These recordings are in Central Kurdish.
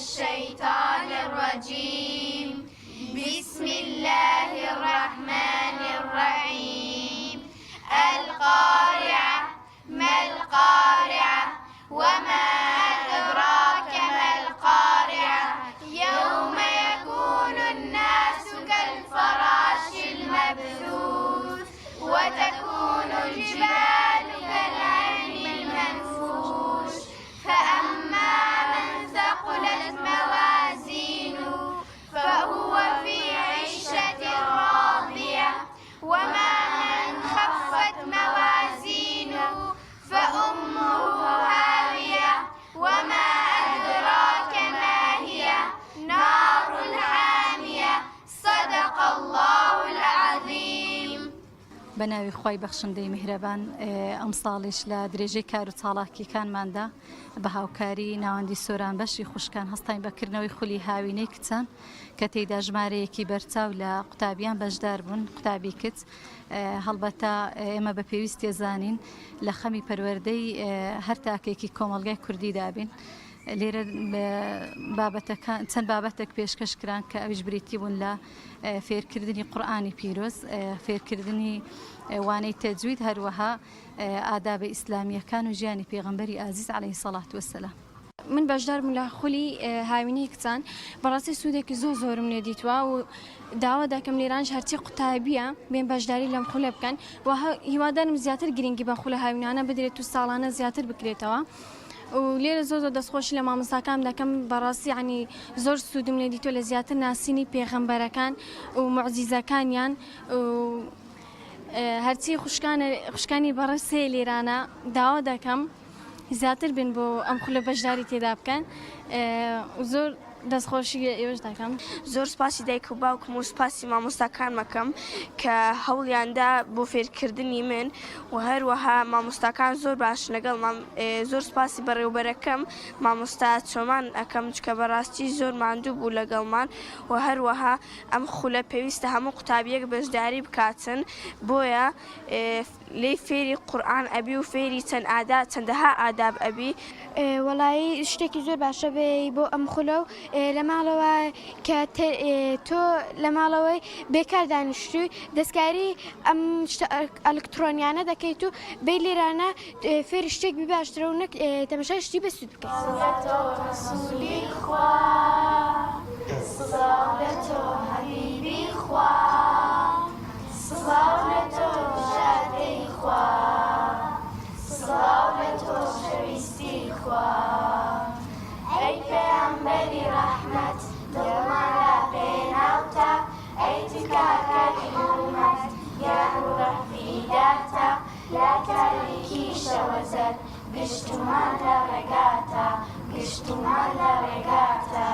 الشيطان الرجيم. بسم الله الرحمن الرحيم. القارعة. ما القارعة؟ وما أدراك ما القارعة؟ يوم يكون الناس كالفراش المبثوث وتكون الجبال كالعهن المنفوش. فأما من ثقلت موازينه فهو في عيشة راضية، وما من خفت موازينه فأمه هاوية، وما أدراك ما هي؟ نار حامية. صدق الله العظيم. بەناوی خی بەخشندەی میهرەبان ئەم ساڵیش لە درێژەی کار و چاڵاکیەکانماندا بە هاوکاری ناوەندی سۆران بەشی خوشکان هەستین بەکردنەوەی خولی هاوینەی کچان کە تێیدا ژمارەیەکی بەرچاو لە قوتابیان بەشدار بوون، قوتابی کچ. هەڵبەتە ئێمە بە پێویست تێزانین لە خەمی پەروەردەی هەر تاکێکی کۆمەلگای کوردی دابین. لێرە چەند بابەتێک پێشکەشکران کە ئەویش بریتی بوون لە فێرکردنی قورئانی پیرۆز، فێرکردنی وانەی تەجوید، هەروەها ئادابە ئیسلامیەکان و ژیانی پێغەمبەری ئازیز عەلەیهی سەڵات وەسەلام. من بەشدار بووم لە خولی هاوینەی کچان. بەڕاستی سوودێکی زۆرم لێ دیتووە و داوا دەکەم لێرانش هەرچی قوتابیە بێن بەشداری لەم خولە بکەن و هیوادارم زیاتر گرنگی بە خولە هاوینانە بدرێت و ساڵانە زیاتر بکرێتەوە. و لێرە زۆر دەستخۆشی لە مامۆستاکان دەکەم. بەڕاستی عنی زۆر سوودم لێ دیتووە لە زیاتر ناسینی پێغەمبەرەکان و موعجیزەکانیان و هەرچی خوشکانی بەڕێسێ لێرانە داوا دەکەم زیاتر بن بۆ ئەم خولە بەشداری تێدا بکەن و زۆر دەستخۆشی ئێوەش دەکەم. زۆر سپاسی دایک و باوکم و سپاسی مامۆستاکان مەکەم کە هەوڵیاندا بۆ فێرکردنی من و هەروەها مامۆستاکان زۆر باش لەگەڵ زۆر سپاسی بەڕێوبەرەکەم مامۆستا چۆمان ئەەکەم چکە بەڕاستی زۆر ماندوو بوو لەگەڵمان و هەروەها ئەم خولە پێویستە هەموو قوتابیەک بەشداری بکاتن بۆیە لێی فێری قورئان ئەبی و فێری چەندەها ئاداب ئەبی. وەڵایی شتێکی زۆر باشە بێ بۆ ئەم خولە و لە ماڵەوە کە تۆ لە ماڵەوەی بێکار دانیشتووی دەستکاری ئەم ئەلکترۆنیانە دەکەیت و بێ لێرانە فێری شتێک بی باشترە و نەک تەماشای شتی بەسوود بکەیت. ای پیامبری رحمت دلمان را بیناوتا، ای تکاکاری امت یارو رفیداتا، لا تاریکی شوزد گشتمان لرگاتا، گشتمان لرگاتا.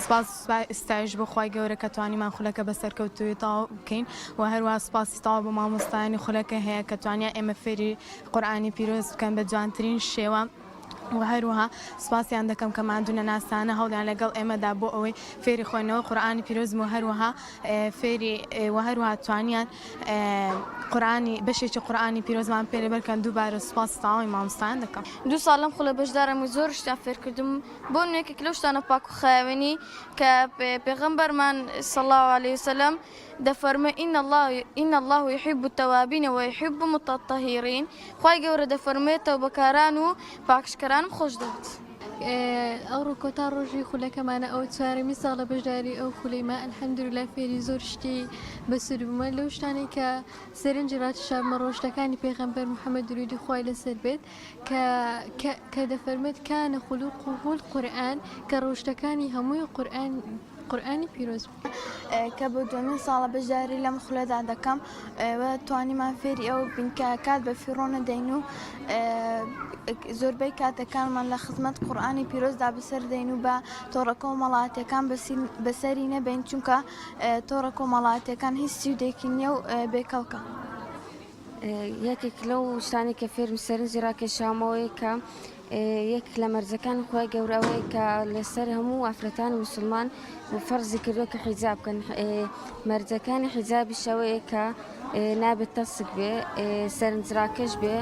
سپاس ئستایش بۆ خوای گەورە کە توانیمان خولەکە بەسەرکەوتووی تاوا بکەین و هەروەها سپاسی تاوا بۆ مامۆستایانی خولەکە هەیە کە توانیا ئێمە فێری قورئانی پیرۆز بکەن بە جوانترین شێوە و هەروەها سپاسیان دەکەم کە ماندوونە ناسانە هەوڵیان لەگەڵ ئێمەدا بۆ ئەوەی فێری خۆینەوە قورئانی پیرۆزم و هەروەها فێری و هەروەها توانیان قورئانی بەشێکی قورئانی پیرۆزمان پێ لێبەرکەن. دووبارە سپاس تاوای مامۆستایان دەکەم. 2 ساڵ لەم خولە بەشدارم و زۆر شتان فێرکردم بۆ نوێکێک لەو شتانە پاک و خاوێنی کە پێغەمبەرمان صلی الله علیه وسلم دەفەرمێ ئین الله يحب التوابین ويحب المتطهرین. خوای گەورە دەفەرمێ تەوبەکاران و پاکشکەرانم خۆش دەوێت. ئەو ڕووکۆتا ڕۆژی خولەکەمانە ئەو چوارەمی ساڵە بەشداری ئەو خولەیمە ئەلحەمدوللا فێری زۆر شتی بەسوود بوومە لەو شتانەی کە سەرنجی ڕاتشارمە ڕۆژتەکانی پێغەمبەر محەممەد درودی خوای لەسەر بێت کە دەفەرمێت کانە خولوقه القورئان کە ڕۆژتەکانی هەمووی قورئانی پیرۆز کە بۆ دومین ساڵە بەشداری لەم خولەدا دەکەم و توانیمان فێری ئەو بین کە کات بە فیڕۆ نەدەین و زۆربەی کاتەکانمان لە خزمەت قورئانی پیرۆزدا بەسەردەین و بە تۆڕە کۆمەڵاتیەکان بەسەری نەبین چونکە تۆڕە کۆمەڵاتیەکان هیچ سوودێکی نییە و بێکەڵکە. یەکێک لەو شتانی کە فێرم سەرنجی ڕاکێشامەوەی کە یەک لە مەرجەکانی خۆی گەورەوەی کە لەسەر هەموو ئافرەتانی مسلمان و فەرزی کردووە کە حیجاب بکەن. مەرجەکانی حیجابی شەوەیە کە نابێت تەسک بێ، سەرنجڕاکێش بێ.